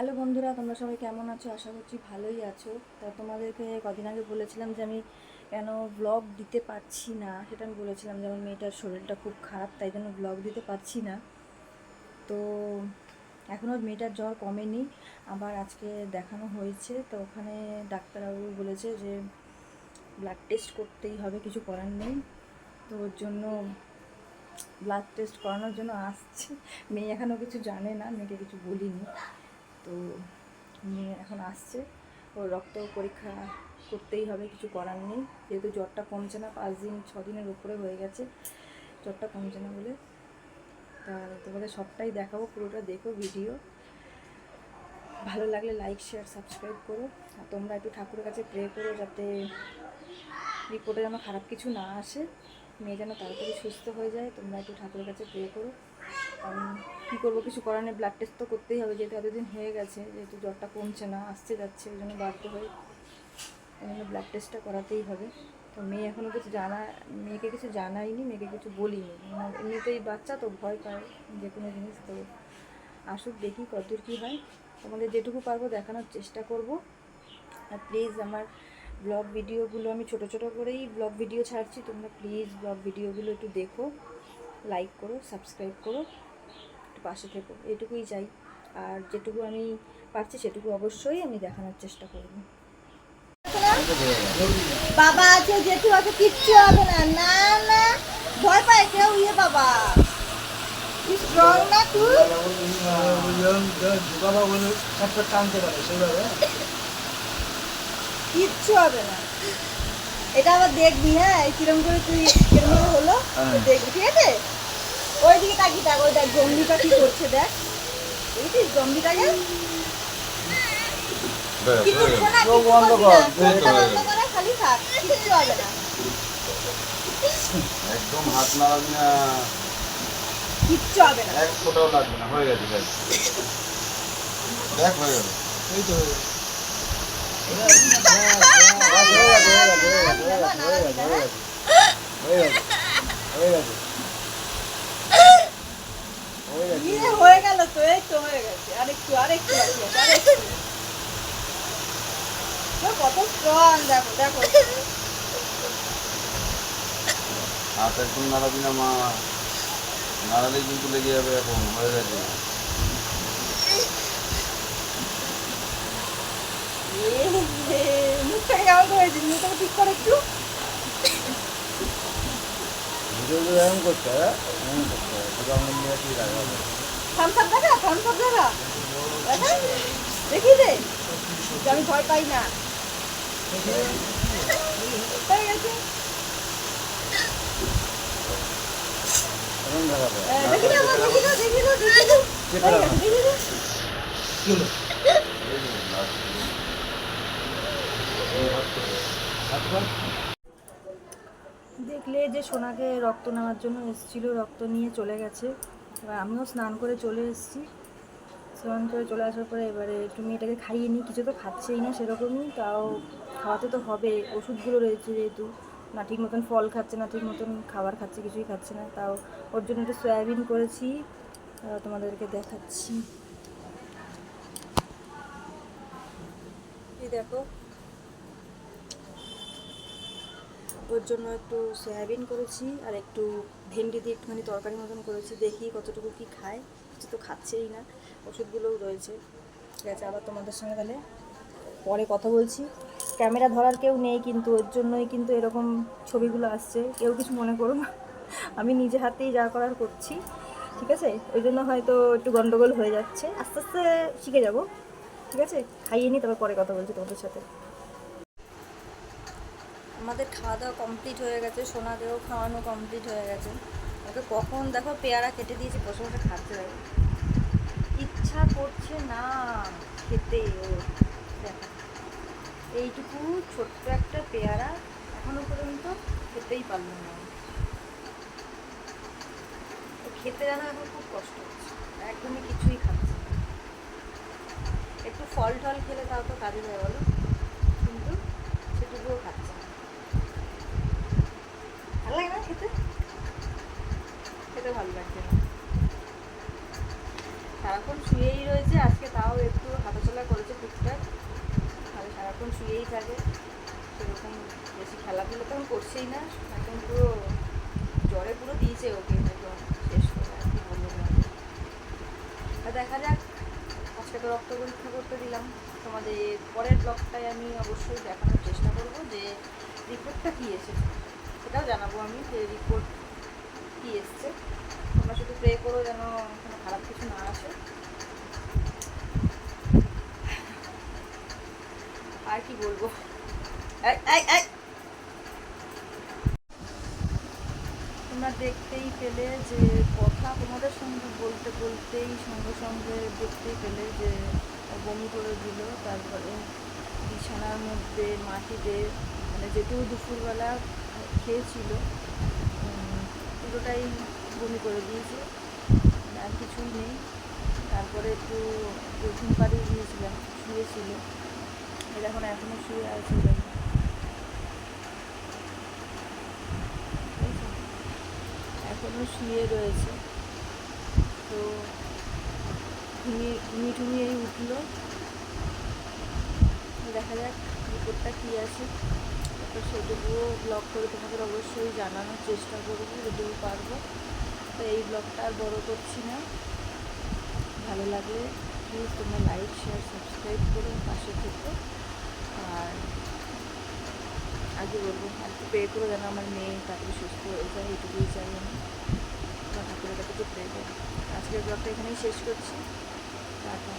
Hello বন্ধুরা, তোমরা সবাই কেমন আছো? আশা করছি ভালোই আছো। তা তোমাদেরকে কদিন আগে বলেছিলাম যে আমি কেন ব্লগ দিতে পারছি না, সেটা আমি বলেছিলাম যে আমার মেয়েটার শরীরটা খুব খারাপ, তাই জন্য ব্লগ দিতে পারছি না। তো এখনও মেয়েটার জ্বর কমেনি, আবার আজকে দেখানো হয়েছে। তো ওখানে ডাক্তারবাবু বলেছে যে ব্লাড টেস্ট করতেই হবে, কিছু করার নেই। তো ওর জন্য ব্লাড টেস্ট করানোর জন্য আসছে। মেয়ে এখনও কিছু জানে না, মেয়েকে কিছু বলিনি। তো মেয়ে এখন আসছে, ওর রক্ত পরীক্ষা করতেই হবে, কিছু করার নেই। যেহেতু জ্বরটা কমছে না, 5-6 দিনের উপরে হয়ে গেছে, জ্বরটা কমছে না বলে। তা তোমাদের সবটাই দেখাবো, পুরোটা দেখো ভিডিও। ভালো লাগলে লাইক, শেয়ার, সাবস্ক্রাইব করো। আর তোমরা একটু ঠাকুরের কাছে প্রে করো যাতে রিপোর্টে যেন খারাপ কিছু না আসে, মেয়ে যেন তাড়াতাড়ি সুস্থ হয়ে যায়। তোমরা একটু ঠাকুরের কাছে প্রে করো। কী করবো, কিছু করার নেই, ব্লাড টেস্ট তো করতেই হবে, যেহেতু এতদিন হয়ে গেছে, যেহেতু জ্বরটা কমছে না, আসছে যাচ্ছে, ওই জন্য বাধ্য হয়ে ওই জন্য ব্লাড টেস্টটা করাতেই হবে। তো মেয়ে এখনও কিছু মেয়েকে কিছু জানাইনি, মেয়েকে কিছু বলিনি। এমনিতেই বাচ্চা তো ভয় পায় যে কোনো জিনিস। তো আসুক, দেখি কতদূর কী হয়। তোমাদের যেটুকু পারবো দেখানোর চেষ্টা করব। আর প্লিজ আমার ব্লগ ভিডিওগুলো, আমি ছোট ছোট করেই ব্লগ ভিডিও ছাড়ছি, তোমরা প্লিজ ব্লগ ভিডিওগুলো একটু দেখো, লাইক করো, সাবস্ক্রাইব করো, একটু পাশে থেকো, এটুকুই চাই। আর যেটুকু আমি পারছি সেটুকু অবশ্যই আমি দেখানোর চেষ্টা করব। বাবা আছে, জেঠু আছে, কিচ্ছু হবে না। না না, ভয় পায় কেউ। বাবা স্ট্রং না তুই? কিচ্ছু হবে না। এটা আবার দেখবি, হ্যাঁ, কিরম করে তুই কিরম করে হলো দেখবি, ঠিক আছে? ওইদিকে তাকিয়ে থাক, ওই দেখ জম্বিটা কি করছে, দেখ বুঝছিস জম্বিটাকে। কি করছে না, খালি থাক, কিচ্ছু হবে না। একদম হাত নাড়াবি না, কিচ্ছু হবে না, এক ফোঁটাও লাগবে না। হয়ে গেছে, দেখ হয়ে গেল। এই তো হয়ে গেল তো, এই তো হয়ে গেছে। আরেকটু আরেকটু আরেকটু। কত স্ট্রং, দেখো দেখো। হাত একদম নাড়াবি না মা, নাড়ালেই কিন্তু লেগে যাবে। এখন হয়ে গেছে। মুখটাকে কেমন করেছি, মুখটাকে ঠিক করে একটু। এরকম করতে হয়, এমন করতে হয়, শুধু আমরা নিয়ে কি লাগাবো। থামস আপ দেখা, থামস আপ দেখা, দেখা দেখি দে যে আমি ভয় পাই না। হয়ে গেছে। এমন দেখাবে। দেখি দাও, দেখি দাও, দেখি দাও, দেখি দাও। হয়ে গেছে, দেখি দাও। দেখলে যে সোনাকে রক্ত নেওয়ার জন্য এসেছিলো, রক্ত নিয়ে চলে গেছে। এবার আমিও স্নান করে চলে এসেছি। স্নান করে চলে আসার পরে এবারে একটু মেয়েটাকে খাইয়ে নিই, কিছু তো খাচ্ছেই না সেরকমই, তাও খাওয়াতে তো হবে, ওষুধগুলো রয়েছে যেহেতু। না ঠিক মতন ফল খাচ্ছে, না ঠিক মতন খাবার খাচ্ছে, কিছুই খাচ্ছে না। তাও ওর জন্য একটু সয়াবিন করেছি, তোমাদেরকে দেখাচ্ছি। এই দেখো, ওর জন্য একটু সয়াবিন করেছি আর একটু ভেন্ডি দিয়ে একটুখানি তরকারি মতন করেছি। দেখি কতটুকু কি খায়, কিছু তো খাচ্ছেই না, ওষুধগুলোও রয়েছে। ঠিক আছে, আবার তোমাদের সঙ্গে তাহলে পরে কথা বলছি। ক্যামেরা ধরার কেউ নেই কিন্তু, ওর জন্যই কিন্তু এরকম ছবিগুলো আসছে, কেউ কিছু মনে করো না, আমি নিজে হাতেই যা করার করছি। ঠিক আছে, ওই জন্য হয়তো একটু গন্ডগোল হয়ে যাচ্ছে, আস্তে আস্তে শিখে যাব। ঠিক আছে, খাইয়ে নিই, তারপর পরে কথা বলছি তোমাদের সাথে। আমাদের খাওয়া দাওয়া কমপ্লিট হয়ে গেছে, সোনাকেও খাওয়ানো কমপ্লিট হয়ে গেছে। ওকে কখন দেখো পেয়ারা কেটে দিয়েছি, বসে বসে খাচ্ছে। দেখো, ইচ্ছা করছে না খেতে ও। দেখো, এইটুকু ছোট্ট একটা পেয়ারা এখনো পর্যন্ত খেতেই পারলো না। তো খেতে জানো এখন খুব কষ্ট হচ্ছে, একদমই কিছুই খাচ্ছে না। একটু ফল টল খেলে তাও তো কাজে যায় বলো, কিন্তু সেটুকুও খাচ্ছে না। ভালো লাগে না খেতে, খেতে ভালো লাগছে না। সারাক্ষণ শুয়েই রয়েছে, আজকে তাও একটু হাঁটাচলা করেছে টুকটাক, তাহলে সারাক্ষণ শুয়েই থাকে, সেরকম বেশি খেলাধুলো তো করছেই না, একদম পুরো জ্বরে পুরো দিয়েছে ওকে একদম শেষ করে, আর কি বলবো না। আর দেখা যাক, আজকে তো রক্ত পরীক্ষা করতে দিলাম, তোমাদের পরের ব্লগটায় আমি অবশ্যই দেখানোর চেষ্টা করব যে রিপোর্টটা কী এসেছে, সেটাও জানাবো আমি যে রিপোর্ট কী এসছে। তোমরা শুধু প্রে করো যেন কোনো খারাপ কিছু না আসে। আর কি বলবো, তোমরা দেখতেই পেলে যে কথা তোমাদের সঙ্গে বলতে বলতেই সঙ্গে সঙ্গে দেখতেই পেলে যে বমি করে দিল, তারপরে বিছানার মধ্যে মাটিতে, মানে যেটুকু দুপুরবেলা খেয়েছিল পুরোটাই বমি করে দিয়েছে, আর কিছুই নেই। তারপরে একটু ঘুম পাড়িয়ে দিয়েছিলাম, শুয়েছিল, এখন এখনও শুয়ে আছে, এখনও শুয়ে রয়েছে। তো ঘুমিয়েই উঠলো, দেখা যাক রিপোর্টটা কী আছে, তো সেটুকুও ব্লগ করে তোমাদের অবশ্যই জানানোর চেষ্টা করবো যতটুকু পারবো। তো এই ব্লগটা আর বড় করছি না, ভালো লাগলে প্লিজ তোমরা লাইক শেয়ার সাবস্ক্রাইব করো, পাশে থেকে। আর আগে বলবো আর একটু প্রে করো যেন আমার মেয়ে তাড়াতাড়ি সুস্থ হয়ে যায়, এইটুকুই চাই আমি, আমার ঠাকুরের কাছে একটু প্রে করো। আজকের ব্লগটা এখানেই শেষ করছি, টাটা।